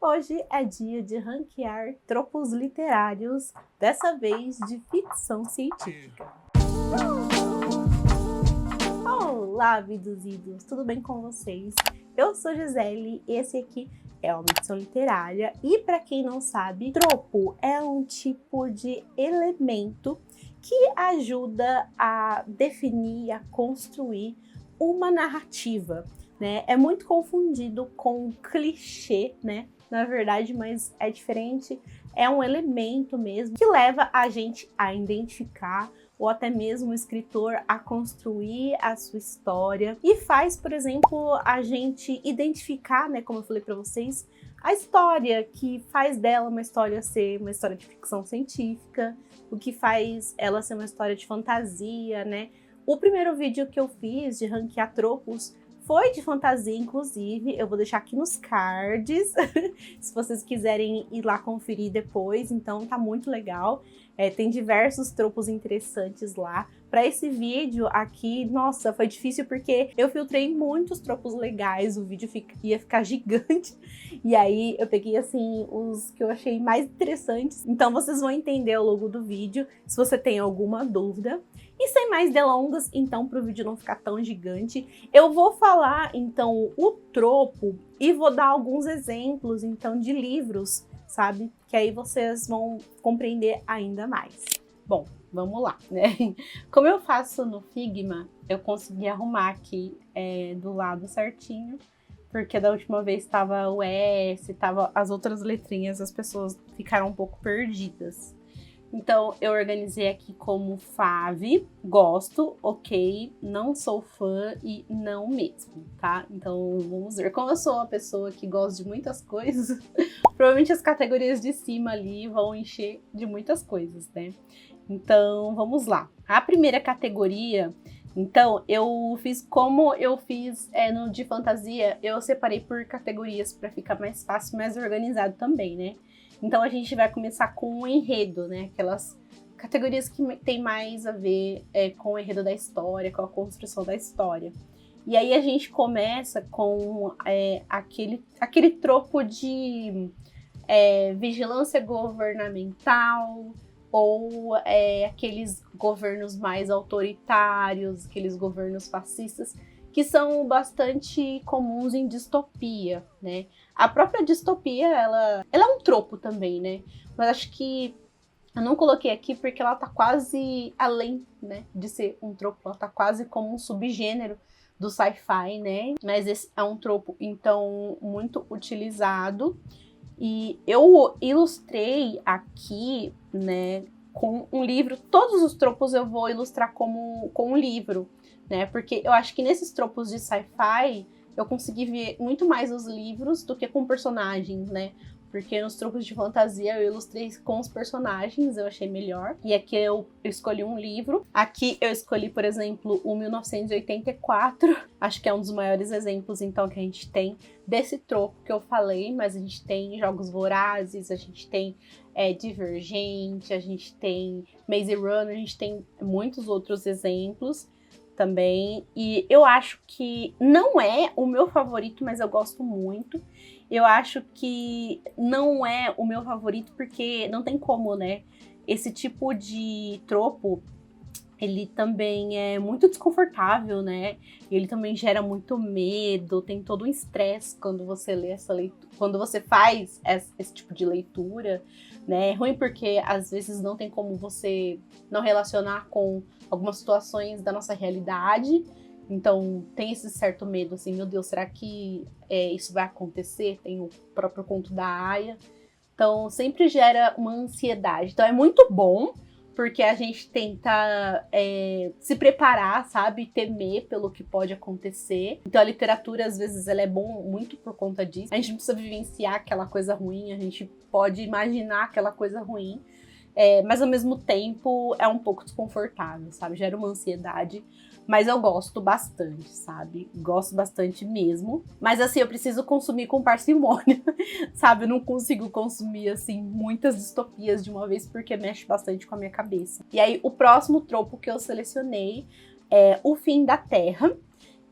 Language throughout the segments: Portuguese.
Hoje é dia de ranquear tropos literários, dessa vez de ficção científica. Olá, abduzidos! Tudo bem com vocês? Eu sou Gisele e esse aqui é uma ficção literária. E para quem não sabe, tropo é um tipo de elemento que ajuda a definir, a construir uma narrativa, né? É muito confundido com clichê, né? Na verdade, mas é diferente, é um elemento mesmo que leva a gente a identificar ou até mesmo o escritor a construir a sua história e faz, por exemplo, a gente identificar, né, como eu falei para vocês, a história que faz dela uma história ser uma história de ficção científica, o que faz ela ser uma história de fantasia, né? O primeiro vídeo que eu fiz de ranquear tropos foi de fantasia, inclusive, eu vou deixar aqui nos cards, se vocês quiserem ir lá conferir depois, então tá muito legal. Tem diversos tropos interessantes lá. Para esse vídeo aqui, nossa, foi difícil porque eu filtrei muitos tropos legais, o vídeo ia ficar gigante, e aí eu peguei, assim, os que eu achei mais interessantes. Então vocês vão entender ao longo do vídeo, se você tem alguma dúvida. E sem mais delongas, então, para o vídeo não ficar tão gigante, eu vou falar, então, o tropo e vou dar alguns exemplos, então, de livros, sabe? Que aí vocês vão compreender ainda mais. Bom, vamos lá, né? Como eu faço no Figma, eu consegui arrumar aqui do lado certinho, porque da última vez estava o S, estava as outras letrinhas, as pessoas ficaram um pouco perdidas. Então, eu organizei aqui como fave, gosto, ok, não sou fã e não mesmo, tá? Então, vamos ver. Como eu sou uma pessoa que gosta de muitas coisas, provavelmente as categorias de cima ali vão encher de muitas coisas, né? Então, vamos lá. A primeira categoria, então, eu fiz como eu fiz no de fantasia, eu separei por categorias para ficar mais fácil, mais organizado também, né? Então a gente vai começar com o enredo, né? Aquelas categorias que tem mais a ver com o enredo da história, com a construção da história. E aí a gente começa com aquele tropo de vigilância governamental ou aqueles governos mais autoritários, aqueles governos fascistas, que são bastante comuns em distopia, né? A própria distopia, ela é um tropo também, né? Mas acho que eu não coloquei aqui porque ela tá quase além, né, de ser um tropo, ela tá quase como um subgênero do sci-fi, né? Mas esse é um tropo, então, muito utilizado. E eu ilustrei aqui, né, com um livro. Todos os tropos eu vou ilustrar com um livro, né? Porque eu acho que nesses tropos de sci-fi eu consegui ver muito mais os livros do que com personagens, né? Porque nos tropos de fantasia eu ilustrei com os personagens, eu achei melhor. E aqui eu escolhi um livro. Aqui eu escolhi, por exemplo, o 1984. Acho que é um dos maiores exemplos, então, que a gente tem desse tropo que eu falei. Mas a gente tem Jogos Vorazes, a gente tem Divergente, a gente tem Maze Runner, a gente tem muitos outros exemplos também. E eu acho que não é o meu favorito, mas eu gosto muito. Eu acho que não é o meu favorito porque não tem como, né? Esse tipo de tropo, ele também é muito desconfortável, né? Ele também gera muito medo, tem todo um estresse quando você lê essa leitura, quando você faz esse tipo de leitura, né? É ruim porque às vezes não tem como você não relacionar com algumas situações da nossa realidade. Então tem esse certo medo, assim, meu Deus, será que isso vai acontecer? Tem o próprio conto da Aya. Então sempre gera uma ansiedade. Então é muito bom, porque a gente tenta se preparar, sabe? Temer pelo que pode acontecer. Então a literatura, às vezes, ela é bom muito por conta disso. A gente não precisa vivenciar aquela coisa ruim, a gente pode imaginar aquela coisa ruim. Mas ao mesmo tempo é um pouco desconfortável, sabe? Gera uma ansiedade. Mas eu gosto bastante, sabe? Gosto bastante mesmo. Mas assim, eu preciso consumir com parcimônia, sabe? Eu não consigo consumir, assim, muitas distopias de uma vez porque mexe bastante com a minha cabeça. E aí, o próximo tropo que eu selecionei é O Fim da Terra.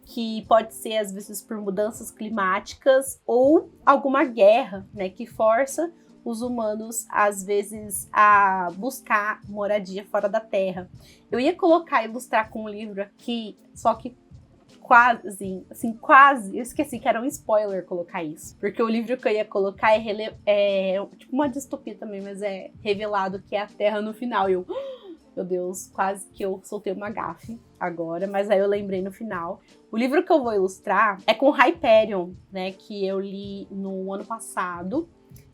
que pode ser às vezes por mudanças climáticas ou alguma guerra, né, que força os humanos às vezes a buscar moradia fora da Terra. Eu ia colocar e ilustrar com um livro aqui, só que quase, assim, quase, eu esqueci que era um spoiler colocar isso. Porque o livro que eu ia colocar é tipo uma distopia também, mas é revelado que é a Terra no final. E eu, meu Deus, quase que eu soltei uma gafe agora, mas aí eu lembrei no final. O livro que eu vou ilustrar é com Hyperion, né, que eu li no ano passado.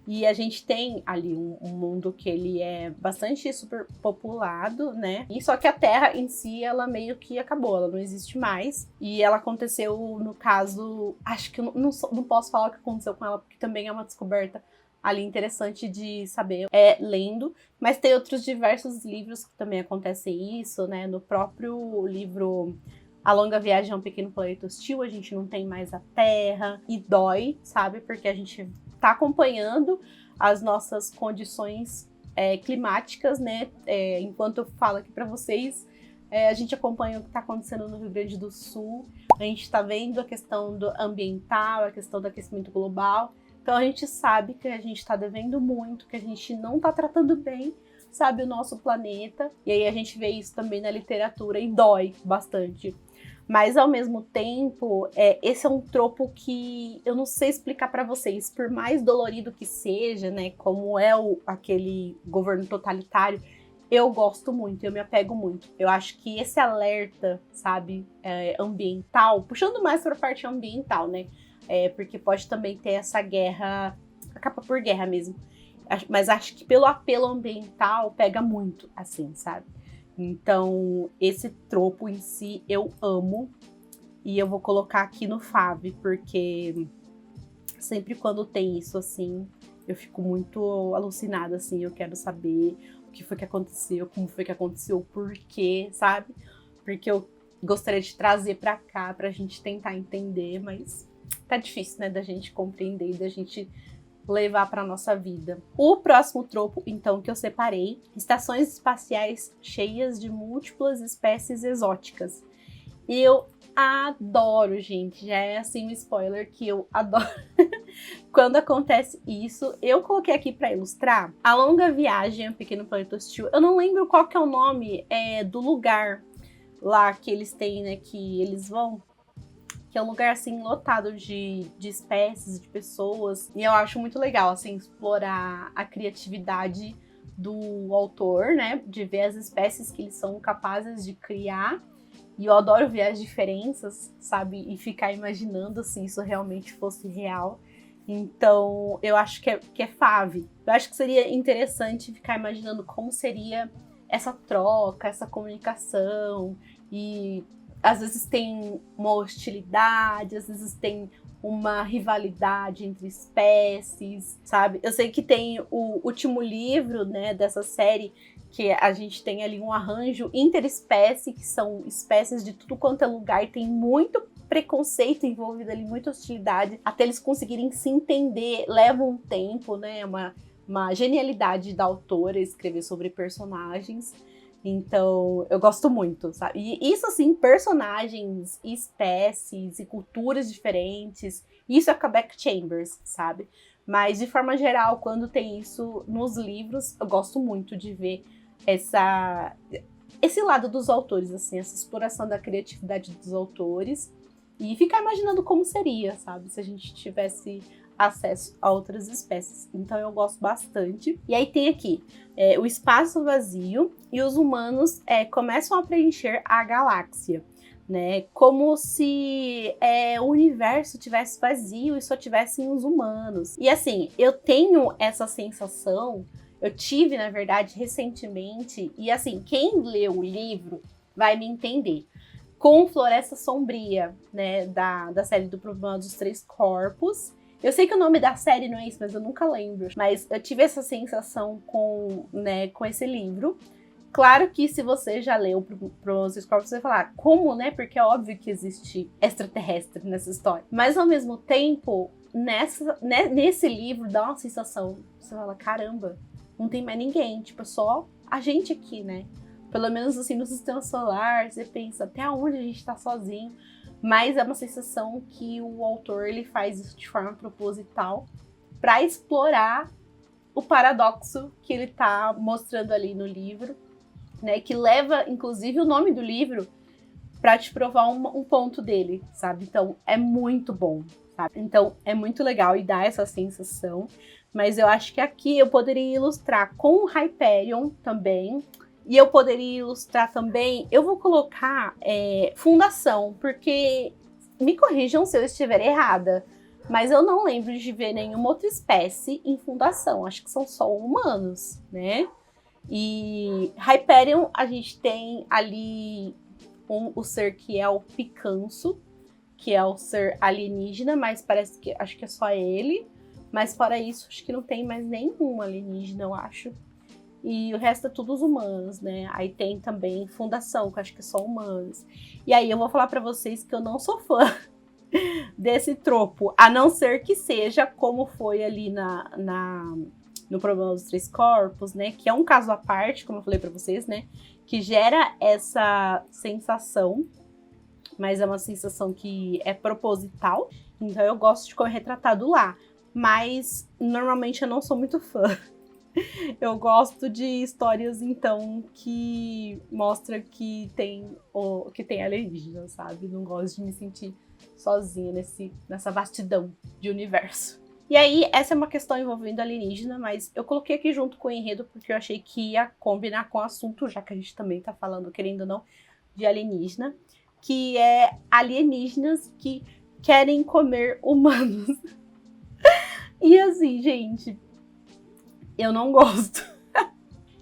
E a gente tem ali um mundo que ele é bastante super populado, né? E só que a Terra em si, ela meio que acabou, ela não existe mais. E ela aconteceu, no caso, acho que eu não posso falar o que aconteceu com ela, porque também é uma descoberta ali interessante de saber lendo. Mas tem outros diversos livros que também acontecem isso, né? No próprio livro A Longa Viagem a um Pequeno Planeta Hostil, a gente não tem mais a Terra. E dói, sabe? Porque a gente tá acompanhando as nossas condições climáticas, né? Enquanto eu falo aqui para vocês, a gente acompanha o que está acontecendo no Rio Grande do Sul, a gente está vendo a questão do ambiental, a questão do aquecimento global. Então a gente sabe que a gente está devendo muito, que a gente não está tratando bem, sabe, o nosso planeta. E aí a gente vê isso também na literatura e dói bastante. Mas, ao mesmo tempo, esse é um tropo que eu não sei explicar para vocês. Por mais dolorido que seja, né, como é aquele governo totalitário, eu gosto muito, eu me apego muito. Eu acho que esse alerta, sabe, ambiental, puxando mais para a parte ambiental, né, porque pode também ter essa guerra, acaba por guerra mesmo. Mas acho que pelo apelo ambiental pega muito, assim, sabe? Então, esse tropo em si eu amo e eu vou colocar aqui no Fave, porque sempre quando tem isso assim, eu fico muito alucinada, assim, eu quero saber o que foi que aconteceu, como foi que aconteceu, por quê, sabe? Porque eu gostaria de trazer pra cá pra gente tentar entender, mas tá difícil, né, da gente compreender e da gente levar para nossa vida. O próximo tropo, então, que eu separei, estações espaciais cheias de múltiplas espécies exóticas. E eu adoro, gente, já é assim um spoiler que eu adoro. Quando acontece isso, eu coloquei aqui para ilustrar A Longa Viagem a um Pequeno Planeta Hostil. Eu não lembro qual que é o nome do lugar lá que eles têm, né, que eles vão, que é um lugar, assim, lotado de espécies, de pessoas. E eu acho muito legal, assim, explorar a criatividade do autor, né? De ver as espécies que eles são capazes de criar. E eu adoro ver as diferenças, sabe? E ficar imaginando se isso realmente fosse real. Então, eu acho que é fave. Eu acho que seria interessante ficar imaginando como seria essa troca, essa comunicação. E às vezes tem uma hostilidade, às vezes tem uma rivalidade entre espécies, sabe? Eu sei que tem o último livro, né, dessa série, que a gente tem ali um arranjo interespécie, que são espécies de tudo quanto é lugar, e tem muito preconceito envolvido ali, muita hostilidade, até eles conseguirem se entender, leva um tempo, né, uma genialidade da autora escrever sobre personagens. Então, eu gosto muito, sabe? E isso, assim, personagens, espécies e culturas diferentes, isso é Quebec Chambers, sabe? Mas, de forma geral, quando tem isso nos livros, eu gosto muito de ver esse lado dos autores, assim, essa exploração da criatividade dos autores e ficar imaginando como seria, sabe? Se a gente tivesse acesso a outras espécies. Então eu gosto bastante. E aí tem aqui o espaço vazio e os humanos começam a preencher a galáxia, né? Como se o universo tivesse vazio e só tivessem os humanos. E assim, eu tenho essa sensação, eu tive, na verdade, recentemente, e assim, quem leu o livro vai me entender. Com Floresta Sombria, né? Da série do Problema dos Três Corpos. Eu sei que o nome da série não é isso, mas eu nunca lembro. Mas eu tive essa sensação com esse livro. Claro que se você já leu Problemas dos Corpos, você vai falar, como, né? Porque é óbvio que existe extraterrestre nessa história. Mas, ao mesmo tempo, nesse livro, dá uma sensação. Você fala, caramba, não tem mais ninguém. Tipo, só a gente aqui, né? Pelo menos, assim, no sistema solar, você pensa, até onde a gente tá sozinho? mas é uma sensação que o autor ele faz isso de forma proposital para explorar o paradoxo que ele está mostrando ali no livro, né, que leva, inclusive, o nome do livro para te provar um ponto dele, sabe? Então, é muito bom, sabe? Então, é muito legal e dá essa sensação, mas eu acho que aqui eu poderia ilustrar com o Hyperion também, e eu poderia ilustrar também, eu vou colocar Fundação, porque me corrijam se eu estiver errada, mas eu não lembro de ver nenhuma outra espécie em Fundação, acho que são só humanos, né? E Hyperion, a gente tem ali o ser que é o Picanço, que é o ser alienígena, mas parece que acho que é só ele. Mas fora isso, acho que não tem mais nenhum alienígena, eu acho. E o resto é tudo os humanos, né? Aí tem também Fundação, que eu acho que é só humanos. E aí eu vou falar pra vocês que eu não sou fã desse tropo, a não ser que seja como foi ali no Problema dos Três Corpos, né? Que é um caso à parte, como eu falei pra vocês, né? Que gera essa sensação, mas é uma sensação que é proposital. Então eu gosto de como é retratado lá. Mas normalmente eu não sou muito fã. Eu gosto de histórias, então, que mostra que tem alienígena, sabe? Não gosto de me sentir sozinha nessa vastidão de universo. E aí, essa é uma questão envolvendo alienígena, mas eu coloquei aqui junto com o enredo porque eu achei que ia combinar com o assunto, já que a gente também tá falando, querendo ou não, de alienígena, que é alienígenas que querem comer humanos. E assim, gente, eu não gosto.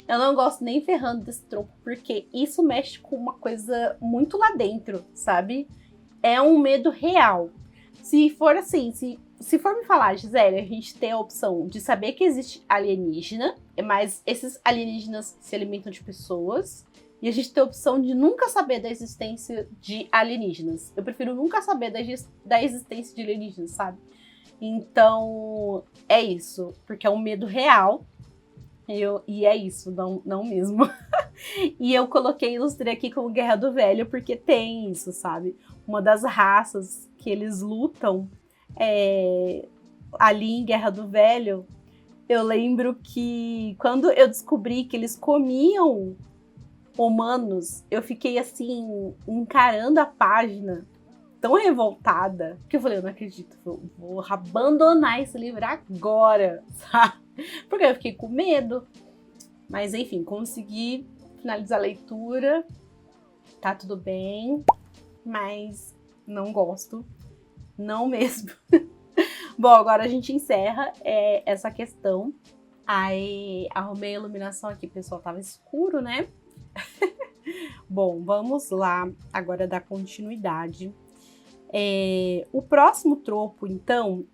Eu não gosto nem ferrando desse tropo, porque isso mexe com uma coisa muito lá dentro, sabe? É um medo real. Se for assim, se for me falar, Gisele, a gente tem a opção de saber que existe alienígena, mas esses alienígenas se alimentam de pessoas, e a gente tem a opção de nunca saber da existência de alienígenas. Eu prefiro nunca saber da existência de alienígenas, sabe? Então, é isso, porque é um medo real. E é isso, não mesmo. E eu ilustrei aqui como Guerra do Velho, porque tem isso, sabe? Uma das raças que eles lutam ali em Guerra do Velho, eu lembro que quando eu descobri que eles comiam humanos, eu fiquei assim, encarando a página, tão revoltada, que eu falei, eu não acredito, vou abandonar esse livro agora, sabe? Porque eu fiquei com medo. Mas enfim, consegui finalizar a leitura, tá tudo bem, mas não gosto, não mesmo. Bom, agora a gente encerra essa questão. Aí arrumei a iluminação aqui, pessoal, tava escuro, né? Bom, vamos lá agora dar continuidade. O próximo tropo, então,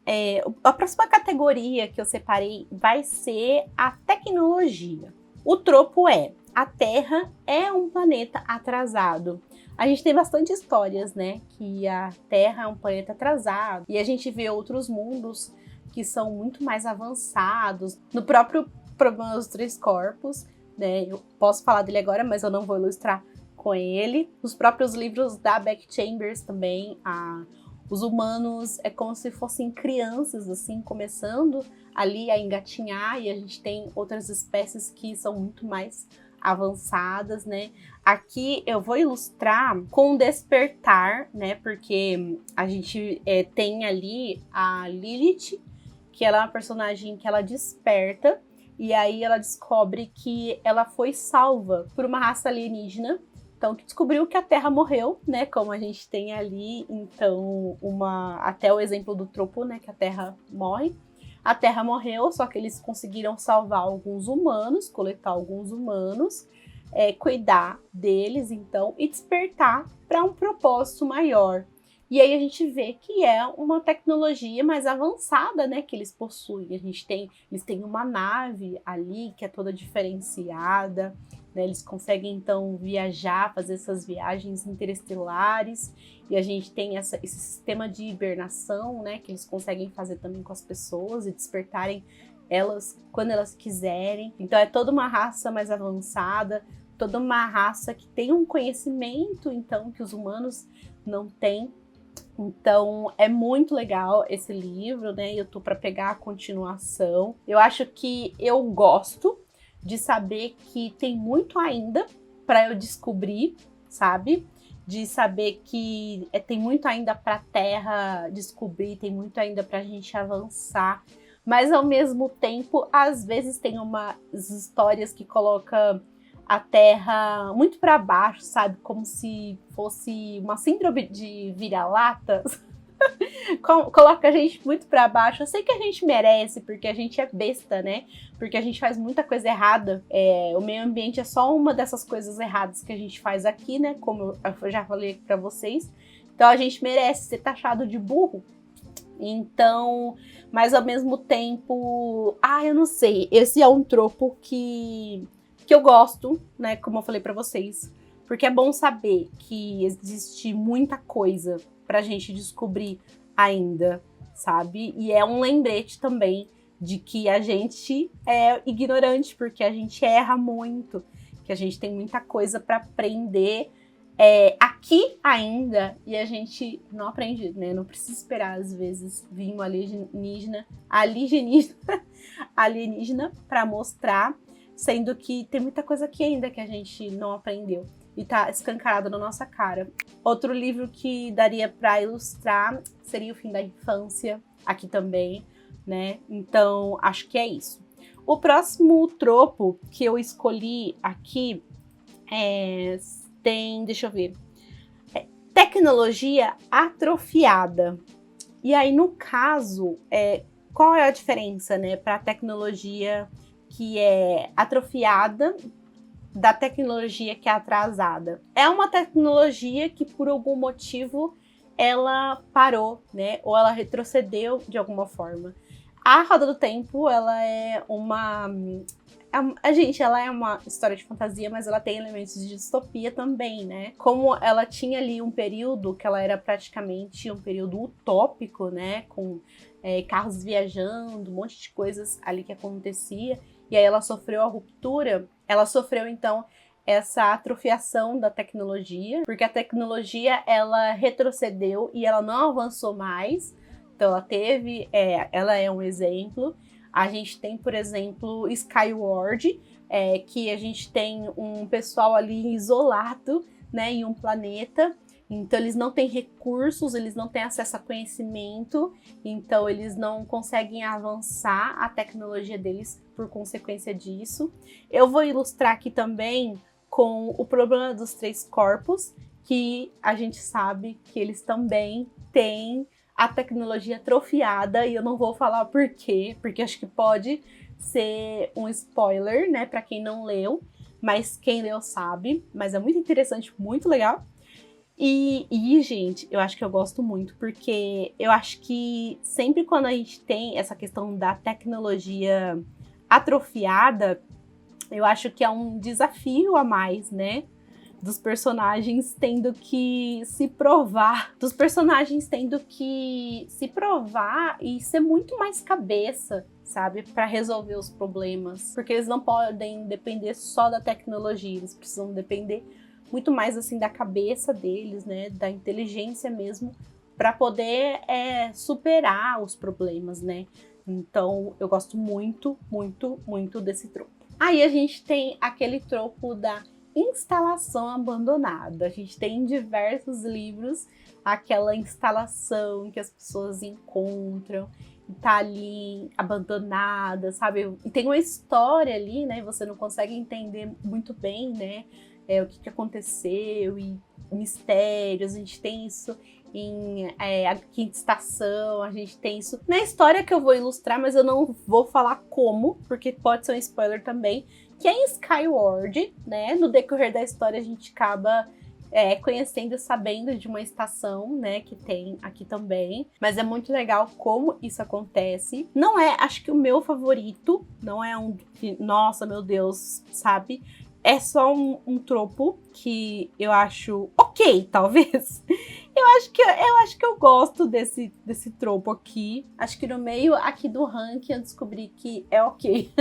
a próxima categoria que eu separei vai ser a tecnologia. O tropo a Terra é um planeta atrasado. A gente tem bastante histórias, né, que a Terra é um planeta atrasado, e a gente vê outros mundos que são muito mais avançados. No próprio Problema dos Três Corpos, né, eu posso falar dele agora, mas eu não vou ilustrar com ele. Os próprios livros da Becky Chambers também, os humanos é como se fossem crianças, assim, começando ali a engatinhar, e a gente tem outras espécies que são muito mais avançadas, né? Aqui eu vou ilustrar com Despertar, né? Porque a gente tem ali a Lilith, que ela é uma personagem que ela desperta, e aí ela descobre que ela foi salva por uma raça alienígena, então, que descobriu que a Terra morreu, né? Como a gente tem ali, então, até o exemplo do tropo, né? Que a Terra morre. A Terra morreu, só que eles conseguiram salvar alguns humanos, coletar alguns humanos, cuidar deles, então, e despertar para um propósito maior. E aí a gente vê que é uma tecnologia mais avançada, né? Que eles possuem. Eles têm uma nave ali que é toda diferenciada. Eles conseguem, então, viajar, fazer essas viagens interestelares, e a gente tem esse sistema de hibernação, né, que eles conseguem fazer também com as pessoas e despertarem elas quando elas quiserem. Então é toda uma raça mais avançada, toda uma raça que tem um conhecimento, então, que os humanos não têm. Então é muito legal esse livro, né? Eu tô para pegar a continuação. Eu acho que eu gosto de saber que tem muito ainda para eu descobrir, sabe? De saber que tem muito ainda para a Terra descobrir, tem muito ainda para a gente avançar. Mas ao mesmo tempo, às vezes tem umas histórias que colocam a Terra muito para baixo, sabe? Como se fosse uma síndrome de vira-lata. Coloca a gente muito para baixo. Eu sei que a gente merece, porque a gente é besta, né? Porque a gente faz muita coisa errada. O meio ambiente é só uma dessas coisas erradas que a gente faz aqui, né? Como eu já falei aqui para vocês. Então a gente merece ser taxado de burro. Então, mas ao mesmo tempo, eu não sei. Esse é um tropo que eu gosto, né? Como eu falei para vocês. Porque é bom saber que existe muita coisa pra gente descobrir ainda, sabe? E é um lembrete também de que a gente é ignorante, porque a gente erra muito, que a gente tem muita coisa para aprender aqui ainda, e a gente não aprende, né? Não precisa esperar, às vezes, vir um alienígena para mostrar, sendo que tem muita coisa aqui ainda que a gente não aprendeu. E tá escancarado na nossa cara. Outro livro que daria para ilustrar seria O Fim da Infância, aqui também, né? Então, acho que é isso. O próximo tropo que eu escolhi aqui deixa eu ver, tecnologia atrofiada. E aí, no caso, qual é a diferença, né, para a tecnologia que é atrofiada da tecnologia que é atrasada? É uma tecnologia que, por algum motivo, ela parou, né? Ou ela retrocedeu de alguma forma. A Roda do Tempo, ela é uma... ela é uma história de fantasia, mas ela tem elementos de distopia também, né? Como ela tinha ali um período que ela era praticamente um período utópico, né? Com carros viajando, um monte de coisas ali que acontecia. E aí ela sofreu a ruptura, ela sofreu então essa atrofiação da tecnologia, porque a tecnologia ela retrocedeu e ela não avançou mais. Então ela é um exemplo. A gente tem, por exemplo, Skyward, que a gente tem um pessoal ali isolado, né, em um planeta. Então eles não têm recursos, eles não têm acesso a conhecimento, então eles não conseguem avançar a tecnologia deles por consequência disso. Eu vou ilustrar aqui também com o problema dos 3 corpos, que a gente sabe que eles também têm a tecnologia atrofiada, e eu não vou falar por quê, porque acho que pode ser um spoiler, né, para quem não leu, mas quem leu sabe, mas é muito interessante, muito legal. E, gente, eu acho que eu gosto muito, porque eu acho que sempre quando a gente tem essa questão da tecnologia atrofiada, eu acho que é um desafio a mais, né? Dos personagens tendo que se provar. E ser muito mais cabeça, sabe? Para resolver os problemas. Porque eles não podem depender só da tecnologia, eles precisam depender muito mais assim da cabeça deles, né, da inteligência mesmo, para poder superar os problemas, né? Então eu gosto muito, muito, muito desse tropo. Aí a gente tem aquele tropo da instalação abandonada. A gente tem em diversos livros aquela instalação que as pessoas encontram e tá ali abandonada, sabe? E tem uma história ali, né? Você não consegue entender muito bem, né? O que aconteceu e mistérios. A gente tem isso em A Quinta Estação, a gente tem isso na história que eu vou ilustrar, mas eu não vou falar como, porque pode ser um spoiler também, que é em Skyward, né? No decorrer da história a gente acaba conhecendo e sabendo de uma estação, né, que tem aqui também, mas é muito legal como isso acontece. Não é, acho que o meu favorito, não é um que, nossa, meu Deus, sabe? É só um tropo que eu acho ok, talvez. Eu acho que eu gosto desse tropo aqui. Acho que no meio aqui do ranking eu descobri que é ok.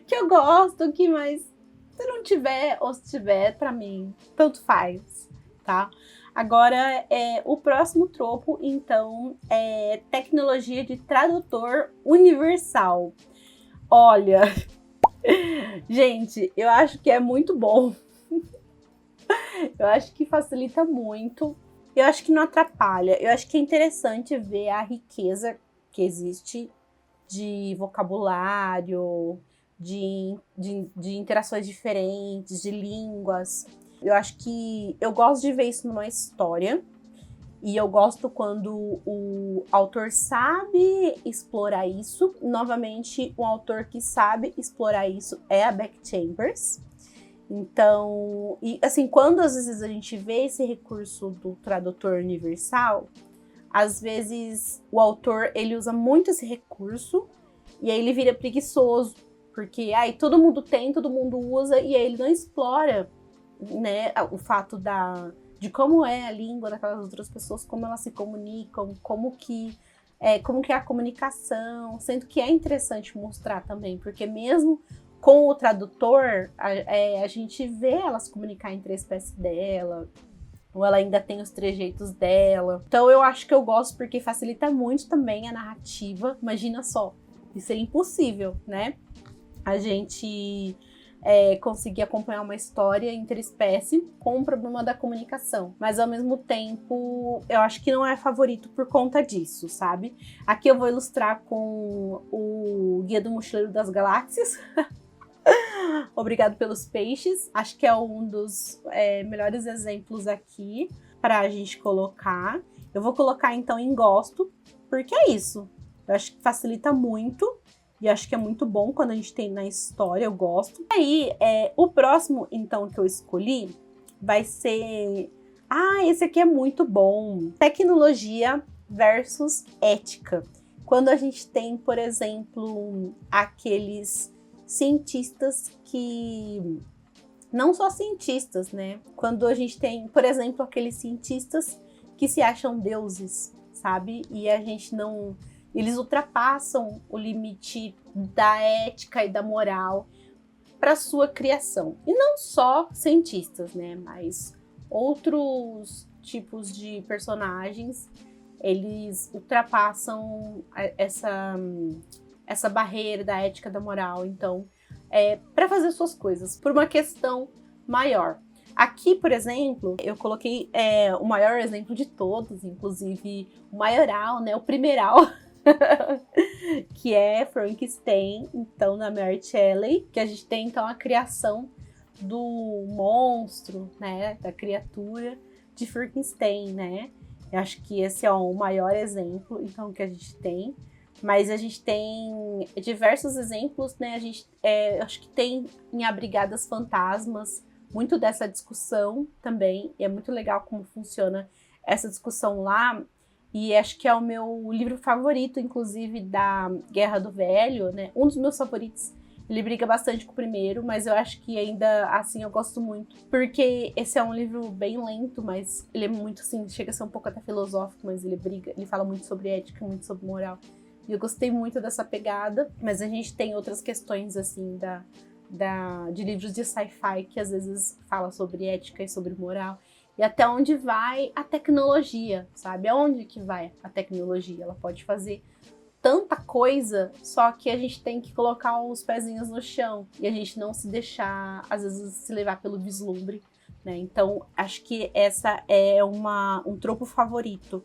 Que eu gosto, mas se não tiver ou se tiver, pra mim, tanto faz, tá? Agora, o próximo tropo, então, é tecnologia de tradutor universal. Olha, gente, eu acho que é muito bom. Eu acho que facilita muito. Eu acho que não atrapalha. Eu acho que é interessante ver a riqueza que existe de vocabulário, de interações diferentes, de línguas. Eu acho que eu gosto de ver isso numa história. E eu gosto quando o autor sabe explorar isso. Novamente, um autor que sabe explorar isso é a Becky Chambers. Então, e assim, quando às vezes a gente vê esse recurso do tradutor universal, às vezes o autor ele usa muito esse recurso e aí ele vira preguiçoso, porque aí todo mundo tem, todo mundo usa e aí ele não explora, né, o fato de como é a língua daquelas outras pessoas, como elas se comunicam, como que é a comunicação, sendo que é interessante mostrar também, porque mesmo com o tradutor, a gente vê elas comunicar entre a espécie dela, ou ela ainda tem os trejeitos dela. Então eu acho que eu gosto porque facilita muito também a narrativa. Imagina só, isso seria impossível, né? A gente conseguir acompanhar uma história interespécie com o problema da comunicação. Mas ao mesmo tempo, eu acho que não é favorito por conta disso, sabe? Aqui eu vou ilustrar com o Guia do Mochileiro das Galáxias. Obrigado pelos peixes. Acho que é um dos melhores exemplos aqui para a gente colocar. Eu vou colocar então em gosto, porque é isso. Eu acho que facilita muito e acho que é muito bom quando a gente tem na história, eu gosto. E aí, o próximo então que eu escolhi vai ser... esse aqui é muito bom. Tecnologia versus ética. Quando a gente tem, por exemplo, aqueles cientistas que... Não só cientistas, né? Quando a gente tem, por exemplo, aqueles cientistas que se acham deuses, sabe? E a gente não... Eles ultrapassam o limite da ética e da moral para sua criação. E não só cientistas, né? Mas outros tipos de personagens, eles ultrapassam essa barreira da ética, da moral, então, para fazer suas coisas, por uma questão maior. Aqui, por exemplo, eu coloquei o maior exemplo de todos, inclusive o maioral, né, o primeiral, que é Frankenstein, então, na Mary Shelley, que a gente tem, então, a criação do monstro, né, da criatura de Frankenstein, né. Eu acho que esse é o maior exemplo, então, que a gente tem. Mas a gente tem diversos exemplos, né? A gente acho que tem em A Brigadas Fantasmas muito dessa discussão também. E é muito legal como funciona essa discussão lá. E acho que é o meu livro favorito, inclusive, da Guerra do Velho, né? Um dos meus favoritos. Ele briga bastante com o primeiro, mas eu acho que ainda assim eu gosto muito. Porque esse é um livro bem lento, mas ele é muito assim, chega a ser um pouco até filosófico, mas ele fala muito sobre ética, muito sobre moral. E eu gostei muito dessa pegada, mas a gente tem outras questões, assim, de livros de sci-fi que às vezes fala sobre ética e sobre moral. E até onde vai a tecnologia, sabe? Aonde que vai a tecnologia? Ela pode fazer tanta coisa, só que a gente tem que colocar os pezinhos no chão. E a gente não se deixar, às vezes, se levar pelo vislumbre, né? Então, acho que essa é um tropo favorito.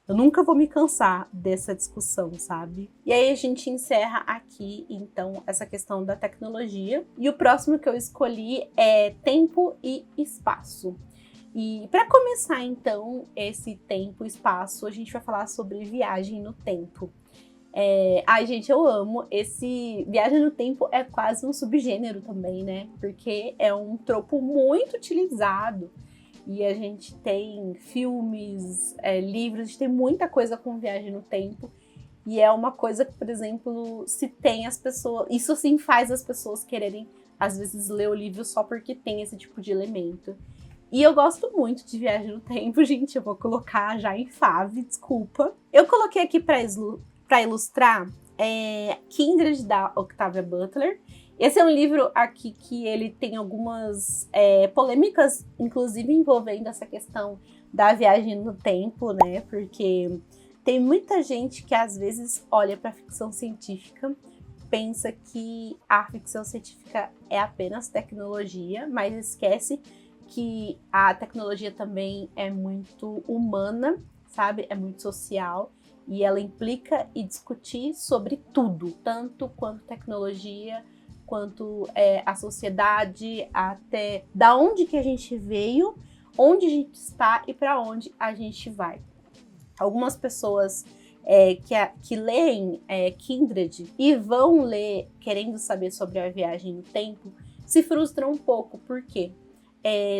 Eu nunca vou me cansar dessa discussão, sabe? E aí a gente encerra aqui, então, essa questão da tecnologia. E o próximo que eu escolhi é tempo e espaço. E para começar, então, esse tempo e espaço, a gente vai falar sobre viagem no tempo. Gente, eu amo. Esse viagem no tempo é quase um subgênero também, né? Porque é um tropo muito utilizado. E a gente tem filmes, livros, a gente tem muita coisa com viagem no tempo. E é uma coisa que, por exemplo, se tem as pessoas... Isso sim faz as pessoas quererem, às vezes, ler o livro só porque tem esse tipo de elemento. E eu gosto muito de viagem no tempo, gente. Eu vou colocar já em fave, desculpa. Eu coloquei aqui para ilustrar Kindred, da Octavia Butler. Esse é um livro aqui que ele tem algumas polêmicas, inclusive envolvendo essa questão da viagem no tempo, né? Porque tem muita gente que às vezes olha para a ficção científica, pensa que a ficção científica é apenas tecnologia, mas esquece que a tecnologia também é muito humana, sabe? É muito social e ela implica e discutir sobre tudo, tanto quanto tecnologia, quanto a sociedade, até da onde que a gente veio, onde a gente está e para onde a gente vai. Algumas pessoas que leem Kindred e vão ler querendo saber sobre a viagem no tempo se frustram um pouco, por quê?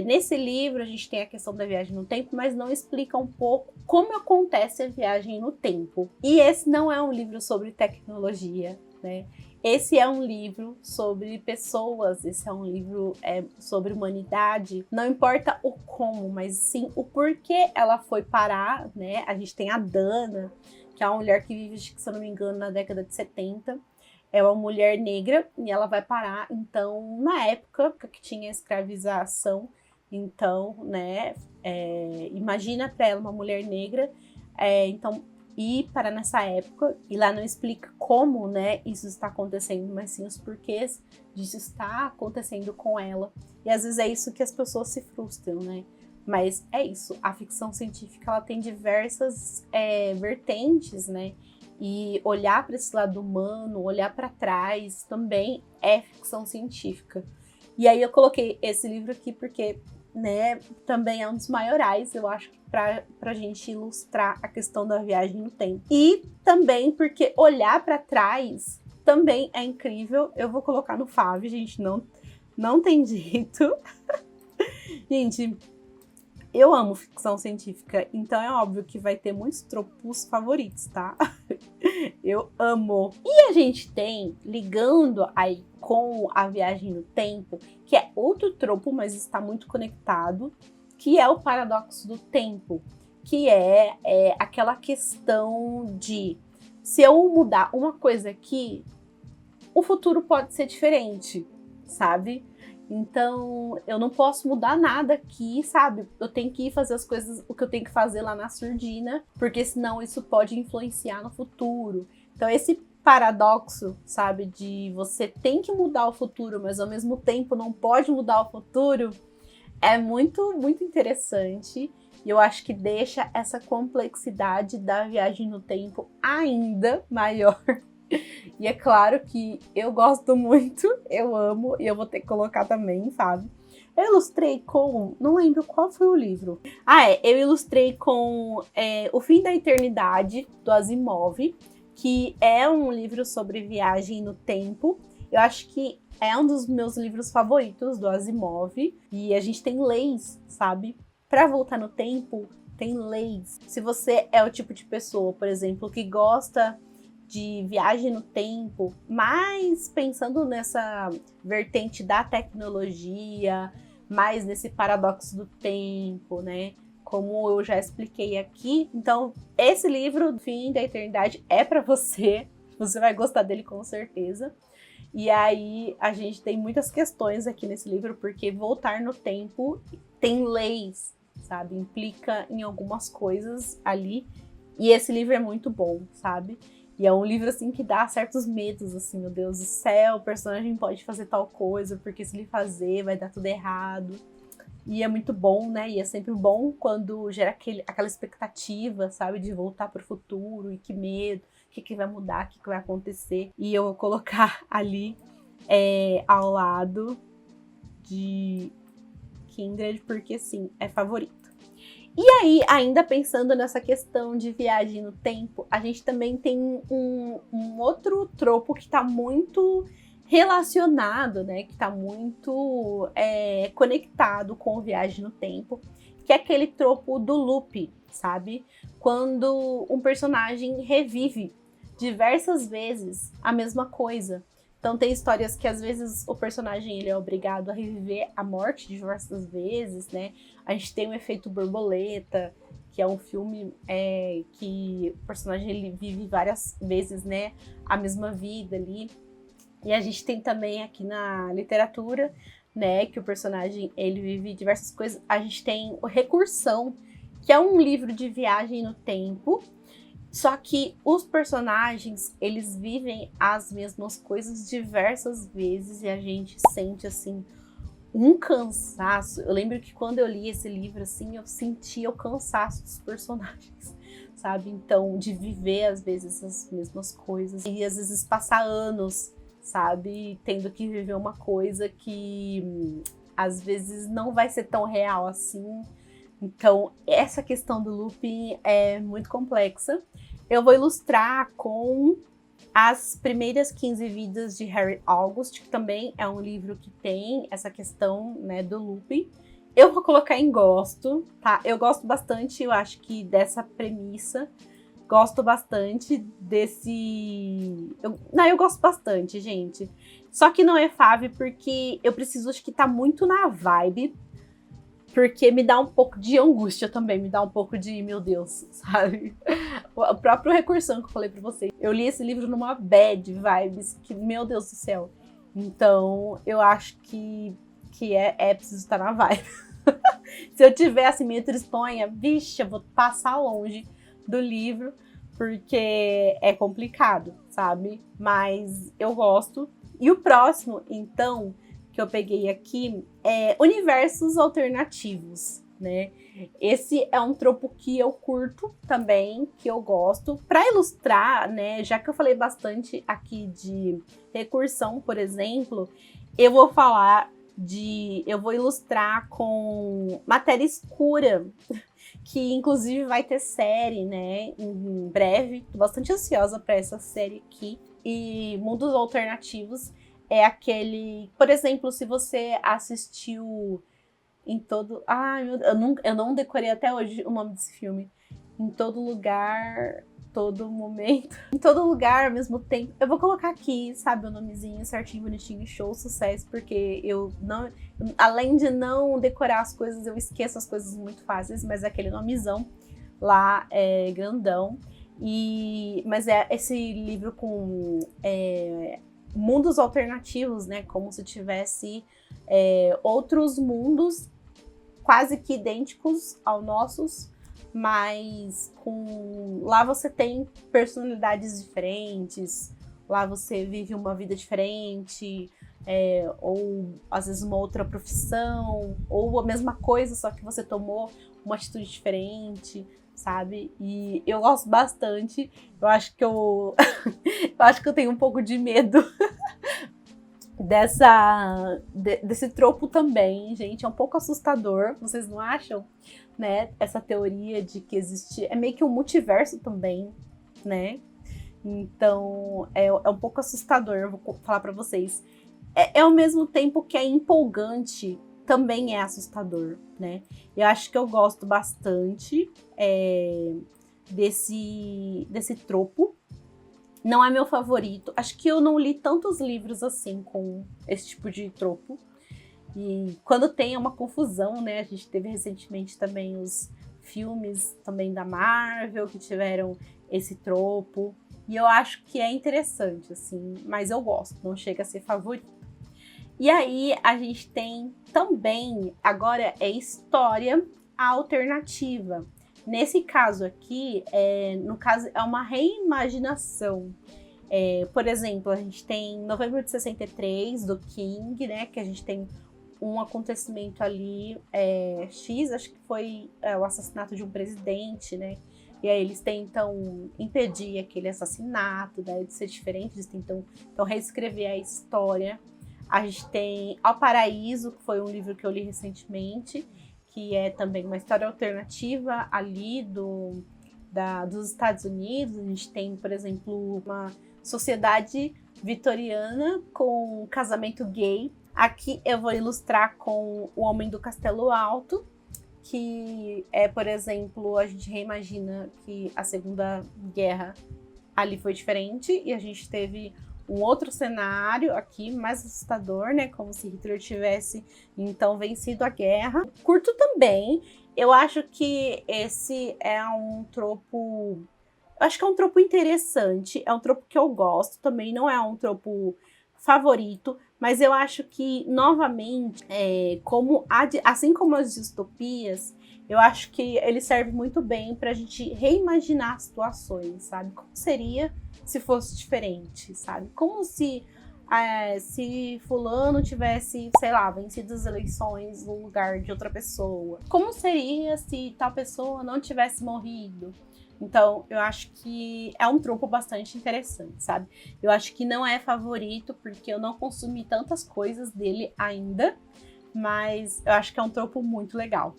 Nesse livro a gente tem a questão da viagem no tempo, mas não explica um pouco como acontece a viagem no tempo. E esse não é um livro sobre tecnologia, né? Esse é um livro sobre pessoas, esse é um livro sobre humanidade. Não importa o como, mas sim o porquê ela foi parar, né? A gente tem a Dana, que é uma mulher que vive, se eu não me engano, na década de 70. É uma mulher negra e ela vai parar, então, na época que tinha escravização. Então, né, imagina para ela uma mulher negra, então, ir para nessa época, e lá não explica como, né, isso está acontecendo, mas sim os porquês disso está acontecendo com ela. E às vezes é isso que as pessoas se frustram, né? Mas é isso, a ficção científica ela tem diversas vertentes, né? E olhar para esse lado humano, olhar para trás, também é ficção científica. E aí eu coloquei esse livro aqui porque, né, também é um dos maiorais, eu acho, para a gente ilustrar a questão da viagem no tempo. E também porque olhar para trás também é incrível. Eu vou colocar no Fave, gente, não tem jeito. Gente, eu amo ficção científica, então é óbvio que vai ter muitos tropos favoritos, tá? Eu amo. E a gente tem, ligando aí com a viagem no tempo, que é outro tropo, mas está muito conectado, que é o paradoxo do tempo, que é aquela questão de se eu mudar uma coisa aqui, o futuro pode ser diferente, sabe? Então, eu não posso mudar nada aqui, sabe? Eu tenho que ir fazer as coisas, o que eu tenho que fazer lá na surdina, porque senão isso pode influenciar no futuro. Então, esse paradoxo, sabe? De você tem que mudar o futuro, mas ao mesmo tempo não pode mudar o futuro, é muito, muito interessante. E eu acho que deixa essa complexidade da viagem no tempo ainda maior. E é claro que eu gosto muito, eu amo, e eu vou ter que colocar também, sabe? Eu ilustrei com... não lembro qual foi o livro. Eu ilustrei com O Fim da Eternidade, do Asimov, que é um livro sobre viagem no tempo. Eu acho que é um dos meus livros favoritos do Asimov. E a gente tem leis, sabe? Para voltar no tempo, tem leis. Se você é o tipo de pessoa, por exemplo, que gosta de viagem no tempo, mas pensando nessa vertente da tecnologia, mais nesse paradoxo do tempo, né? Como eu já expliquei aqui. Então, esse livro, Fim da Eternidade, é para você. Você vai gostar dele com certeza. E aí, a gente tem muitas questões aqui nesse livro, porque voltar no tempo tem leis, sabe? Implica em algumas coisas ali. E esse livro é muito bom, sabe? E é um livro, assim, que dá certos medos, assim, meu Deus do céu, o personagem pode fazer tal coisa, porque se ele fazer, vai dar tudo errado. E é muito bom, né? E é sempre bom quando gera aquela expectativa, sabe? De voltar pro futuro, e que medo, o que vai mudar, o que vai acontecer. E eu vou colocar ali ao lado de Kindred, porque, sim, é favorito. E aí, ainda pensando nessa questão de viagem no tempo, a gente também tem um outro tropo que está muito relacionado, né? Que está muito conectado com viagem no tempo, que é aquele tropo do loop, sabe? Quando um personagem revive diversas vezes a mesma coisa. Então tem histórias que às vezes o personagem ele é obrigado a reviver a morte diversas vezes, né? A gente tem o efeito borboleta, que é um filme que o personagem ele vive várias vezes, né, a mesma vida ali. E a gente tem também aqui na literatura, né, que o personagem ele vive diversas coisas. A gente tem o Recursão, que é um livro de viagem no tempo, só que os personagens, eles vivem as mesmas coisas diversas vezes e a gente sente, assim, um cansaço. Eu lembro que quando eu li esse livro, assim, eu sentia o cansaço dos personagens, sabe? Então, de viver, às vezes, as mesmas coisas e, às vezes, passar anos, sabe? Tendo que viver uma coisa que, às vezes, não vai ser tão real assim. Então, essa questão do looping é muito complexa. Eu vou ilustrar com As Primeiras 15 Vidas de Harry August, que também é um livro que tem essa questão, né, do looping. Eu vou colocar em gosto, tá? Eu gosto bastante, eu acho que dessa premissa. Gosto bastante desse... eu gosto bastante, gente. Só que não é fave porque eu preciso, acho que tá muito na vibe. Porque me dá um pouco de angústia também, me dá um pouco de, meu Deus, sabe? O próprio Recursão que eu falei pra vocês. Eu li esse livro numa bad vibes, que, meu Deus do céu. Então, eu acho que é preciso estar na vibe. Se eu tiver, assim, meio tristonha, vixe, eu vou passar longe do livro, porque é complicado, sabe? Mas eu gosto. E o próximo, então, que eu peguei aqui é universos alternativos, né? Esse é um tropo que eu curto também, que eu gosto. Para ilustrar, né, já que eu falei bastante aqui de recursão, por exemplo, eu vou ilustrar com Matéria Escura, que inclusive vai ter série, né, em breve. Tô bastante ansiosa para essa série aqui. E Mundos Alternativos é aquele, por exemplo, se você assistiu em todo... Ai, meu Deus, eu não decorei até hoje o nome desse filme. Em Todo Lugar, Todo Momento. Em Todo Lugar, ao mesmo tempo. Eu vou colocar aqui, sabe, o nomezinho certinho, bonitinho, show, sucesso, porque eu não... Além de não decorar as coisas, eu esqueço as coisas muito fáceis, mas aquele nomezão lá é grandão. Mas é esse livro com... mundos alternativos, né? Como se tivesse outros mundos quase que idênticos aos nossos, mas lá você tem personalidades diferentes, lá você vive uma vida diferente, ou às vezes uma outra profissão, ou a mesma coisa, só que você tomou uma atitude diferente, sabe? E eu gosto bastante. Eu acho que eu tenho um pouco de medo desse tropo também, gente. É um pouco assustador, vocês não acham? Né? Essa teoria de que existe... É meio que um multiverso também, né? Então, é um pouco assustador, eu vou falar pra vocês. Ao mesmo tempo que é empolgante, também é assustador, né? Eu acho que eu gosto bastante desse tropo. Não é meu favorito. Acho que eu não li tantos livros assim com esse tipo de tropo. E quando tem uma confusão, né? A gente teve recentemente também os filmes também da Marvel que tiveram esse tropo. E eu acho que é interessante, assim. Mas eu gosto, não chega a ser favorito. E aí a gente tem também, agora história alternativa. Nesse caso aqui, no caso, é uma reimaginação. Por exemplo, a gente tem Novembro de 63, do King, né? Que a gente tem um acontecimento ali, X, acho que foi o assassinato de um presidente, né? E aí eles tentam impedir aquele assassinato, né, de ser diferente, eles tentam reescrever a história. A gente tem Ao Paraíso, que foi um livro que eu li recentemente, que é também uma história alternativa ali dos Estados Unidos. A gente tem, por exemplo, uma sociedade vitoriana com casamento gay. Aqui eu vou ilustrar com O Homem do Castelo Alto, que por exemplo, a gente reimagina que a Segunda Guerra ali foi diferente e a gente teve um outro cenário aqui, mais assustador, né? Como se Hitler tivesse, então, vencido a guerra. Curto também. Eu acho que esse é um tropo... Eu acho que é um tropo interessante. É um tropo que eu gosto. Também não é um tropo favorito. Mas eu acho que, novamente, assim como as distopias, eu acho que ele serve muito bem pra gente reimaginar situações, sabe? Como seria se fosse diferente, sabe? Como se fulano tivesse, sei lá, vencido as eleições no lugar de outra pessoa. Como seria se tal pessoa não tivesse morrido? Então, eu acho que é um tropo bastante interessante, sabe? Eu acho que não é favorito, porque eu não consumi tantas coisas dele ainda, mas eu acho que é um tropo muito legal.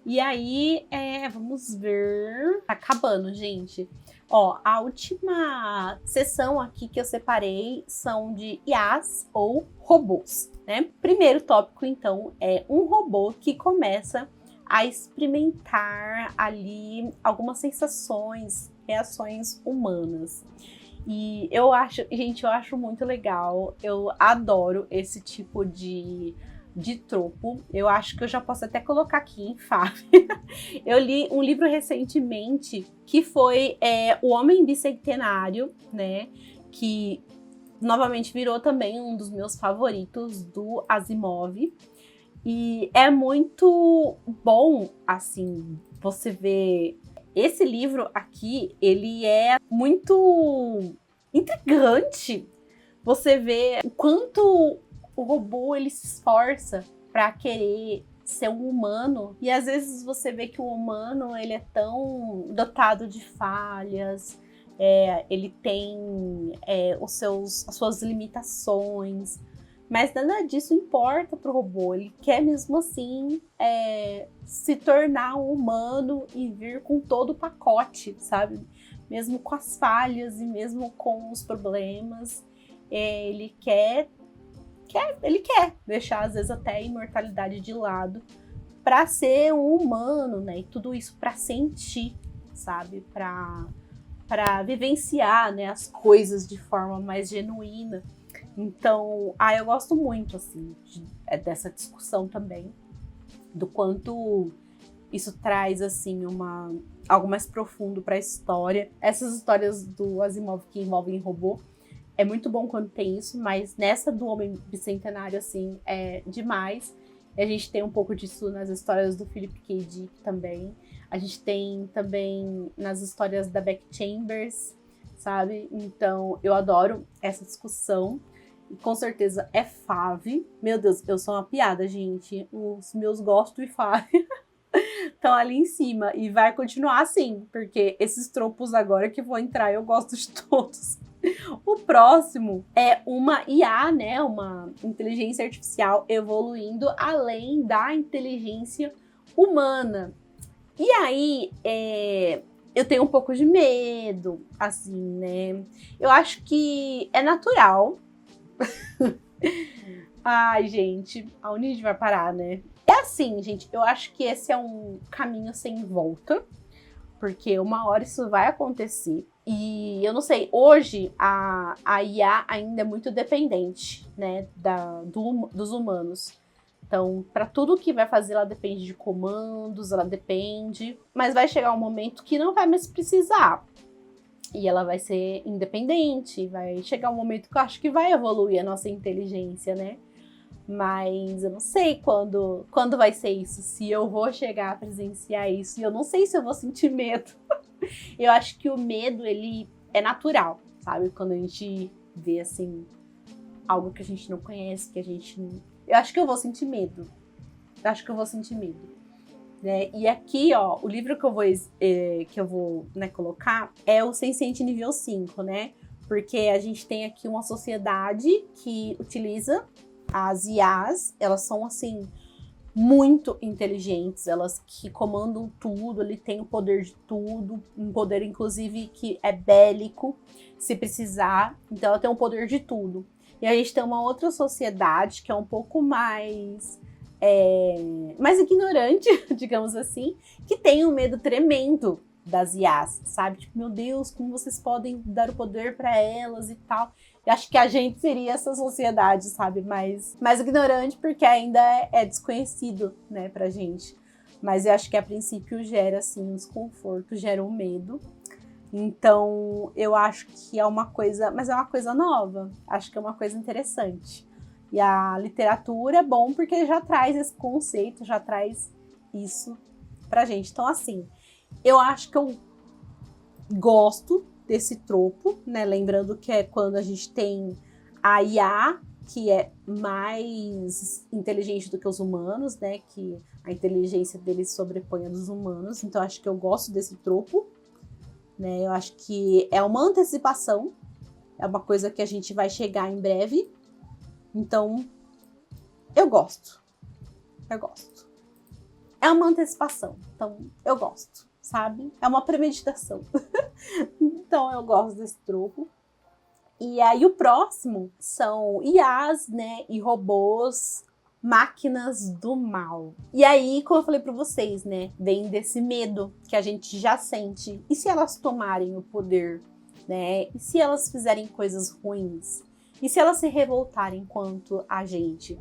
E aí, vamos ver... Tá acabando, gente. Ó, a última sessão aqui que eu separei são de IAs ou robôs, né? Primeiro tópico, então, é um robô que começa a experimentar ali algumas sensações, reações humanas. E eu acho, gente, eu acho muito legal, eu adoro esse tipo de tropo. Eu acho que eu já posso até colocar aqui em Fave. Eu li um livro recentemente que foi O Homem Bicentenário, né? Que novamente virou também um dos meus favoritos do Asimov. E é muito bom, assim, você ver esse livro aqui, ele é muito intrigante. Você vê o quanto o robô ele se esforça para querer ser um humano, e às vezes você vê que o humano ele é tão dotado de falhas, ele tem as suas limitações, mas nada disso importa pro robô. Ele quer mesmo assim se tornar um humano e vir com todo o pacote, sabe? Mesmo com as falhas e mesmo com os problemas, ele quer deixar às vezes até a imortalidade de lado para ser um humano, né? E tudo isso para sentir, sabe? Para vivenciar, né, as coisas de forma mais genuína. Então, eu gosto muito, assim, dessa discussão também, do quanto isso traz, assim, algo mais profundo para a história. Essas histórias do Asimov que envolvem robô, é muito bom quando tem isso, mas nessa do Homem Bicentenário, assim, é demais. E a gente tem um pouco disso nas histórias do Philip K. Dick também. A gente tem também nas histórias da Beck Chambers, sabe? Então, eu adoro essa discussão. E com certeza é Fave. Meu Deus, eu sou uma piada, gente. Os meus gosto e Fave estão ali em cima. E vai continuar assim, porque esses tropos agora que vão entrar, eu gosto de todos. O próximo é uma IA, né? Uma inteligência artificial evoluindo além da inteligência humana. E aí, eu tenho um pouco de medo, assim, né? Eu acho que é natural. Ai, gente, aonde a gente vai parar, né? É assim, gente, eu acho que esse é um caminho sem volta, porque uma hora isso vai acontecer. E eu não sei, hoje a IA ainda é muito dependente, né, dos humanos. Então, para tudo que vai fazer, ela depende de comandos, ela depende. Mas vai chegar um momento que não vai mais precisar. E ela vai ser independente, vai chegar um momento que eu acho que vai evoluir a nossa inteligência, né? Mas eu não sei quando vai ser isso, se eu vou chegar a presenciar isso. E eu não sei se eu vou sentir medo. Eu acho que o medo, ele é natural, sabe? Quando a gente vê, assim, algo que a gente não conhece, que a gente... Eu acho que eu vou sentir medo. Né? E aqui, ó, o livro que eu vou né, colocar é o Senciente nível 5, né? Porque a gente tem aqui uma sociedade que utiliza as IAs, elas são, assim, muito inteligentes, elas que comandam tudo, ele tem o poder de tudo, um poder, inclusive, que é bélico, se precisar. Então, ela tem o poder de tudo. E a gente tem uma outra sociedade que é um pouco mais ignorante, digamos assim, que tem um medo tremendo das IAs, sabe? Tipo, meu Deus, como vocês podem dar o poder para elas e tal. Eu acho que a gente seria essa sociedade, sabe? Mais ignorante, porque ainda é desconhecido, né, pra gente. Mas eu acho que a princípio gera, assim, um desconforto, gera um medo. Então, eu acho que é uma coisa... Mas é uma coisa nova. Acho que é uma coisa interessante. E a literatura é bom porque já traz esse conceito, já traz isso pra gente. Então, assim, eu acho que eu gosto desse tropo, né? Lembrando que é quando a gente tem a IA, que é mais inteligente do que os humanos, né? Que a inteligência deles sobrepõe a dos humanos. Então, acho que eu gosto desse tropo, né? Eu acho que é uma antecipação, é uma coisa que a gente vai chegar em breve. Então, eu gosto. Eu gosto. É uma antecipação, então eu gosto, sabe? É uma premeditação. Então, eu gosto desse tropo. E aí, o próximo são IAs, né? E robôs, máquinas do mal. E aí, como eu falei pra vocês, né? Vem desse medo que a gente já sente. E se elas tomarem o poder, né? E se elas fizerem coisas ruins? E se elas se revoltarem quanto a gente?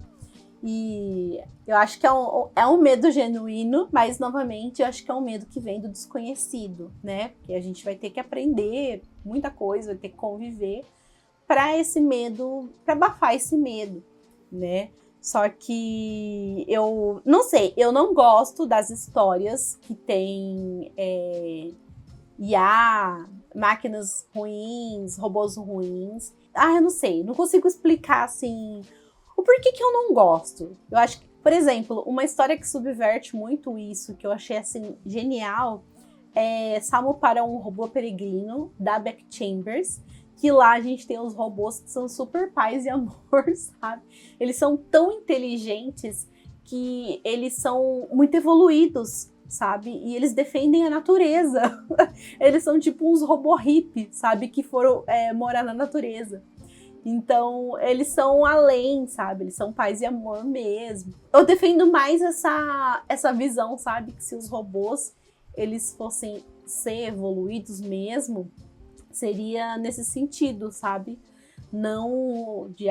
E eu acho que é um medo genuíno, mas, novamente, eu acho que é um medo que vem do desconhecido, né? Porque a gente vai ter que aprender muita coisa, vai ter que conviver para esse medo, para abafar esse medo, né? Só que eu não sei, eu não gosto das histórias que tem IA, máquinas ruins, robôs ruins. Eu não sei, não consigo explicar, assim, o porquê que eu não gosto. Eu acho que, por exemplo, uma história que subverte muito isso, que eu achei, assim, genial, é Salmo para um Robô Peregrino, da Beck Chambers, que lá a gente tem os robôs que são super paz e amor, sabe? Eles são tão inteligentes que eles são muito evoluídos, sabe? E eles defendem a natureza. Eles são tipo uns robô hippie, sabe? Que foram morar na natureza. Então, eles são além, sabe? Eles são paz e amor mesmo. Eu defendo mais essa visão, sabe? Que se os robôs, eles fossem ser evoluídos mesmo, seria nesse sentido, sabe? Não de,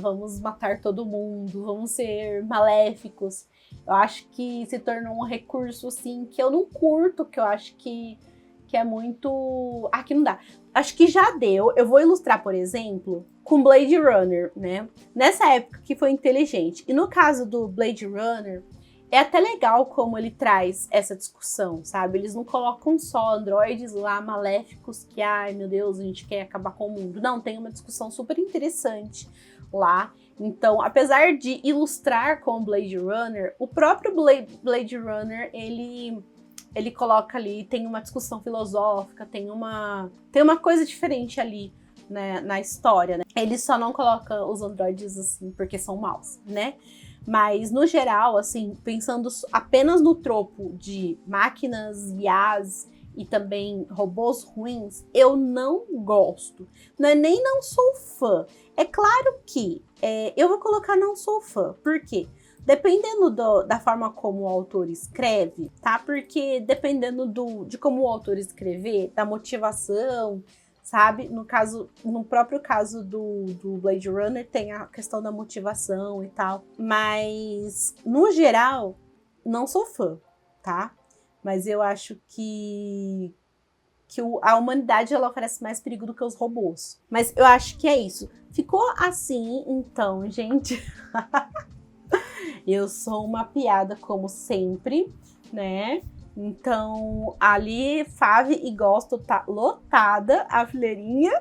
vamos matar todo mundo, vamos ser maléficos. Eu acho que se tornou um recurso, assim, que eu não curto, que eu acho que é muito... que não dá. Acho que já deu. Eu vou ilustrar, por exemplo, com Blade Runner, né? Nessa época que foi inteligente. E no caso do Blade Runner, é até legal como ele traz essa discussão, sabe? Eles não colocam só androides lá maléficos que, ai meu Deus, a gente quer acabar com o mundo. Não, tem uma discussão super interessante lá. Então, apesar de ilustrar com Blade Runner, o próprio Blade Runner, ele coloca ali, tem uma discussão filosófica, tem uma coisa diferente ali, né, na história, né? Ele só não coloca os androides assim porque são maus, né? Mas, no geral, assim, pensando apenas no tropo de máquinas, IAs e também robôs ruins, eu não gosto. Nem não sou fã. É claro que eu vou colocar não sou fã. Por quê? Dependendo da forma como o autor escreve, tá? Porque dependendo de como o autor escrever, da motivação, sabe? No próprio caso do Blade Runner, tem a questão da motivação e tal. Mas, no geral, não sou fã, tá? Mas eu acho que a humanidade, ela oferece mais perigo do que os robôs. Mas eu acho que é isso. Ficou assim, então, gente. Eu sou uma piada, como sempre, né? Então, ali, Fave e Gosto tá lotada a fileirinha.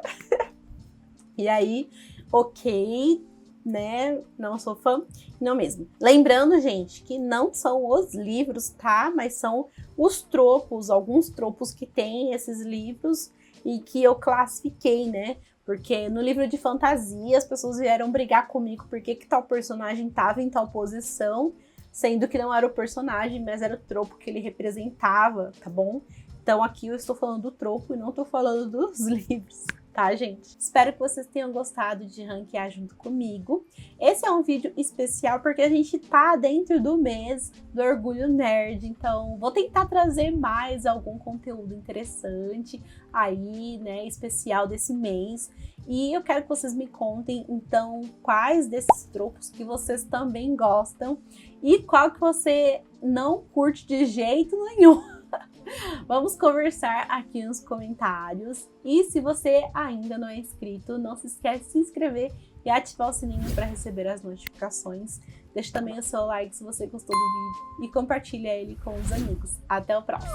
E aí, ok, né? Não sou fã, não mesmo. Lembrando, gente, que não são os livros, tá? Mas são os tropos, alguns tropos que tem esses livros e que eu classifiquei, né? Porque no livro de fantasia as pessoas vieram brigar comigo porque que tal personagem tava em tal posição, sendo que não era o personagem, mas era o tropo que ele representava, tá bom? Então aqui eu estou falando do tropo e não estou falando dos livros. tá, gente? Espero que vocês tenham gostado de ranquear junto comigo. Esse é um vídeo especial porque a gente tá dentro do mês do Orgulho Nerd, então vou tentar trazer mais algum conteúdo interessante aí, né, especial desse mês. E eu quero que vocês me contem, então, quais desses tropos que vocês também gostam e qual que você não curte de jeito nenhum. Vamos conversar aqui nos comentários. E se você ainda não é inscrito, não se esquece de se inscrever e ativar o sininho para receber as notificações. Deixe também o seu like se você gostou do vídeo e compartilha ele com os amigos. Até o próximo!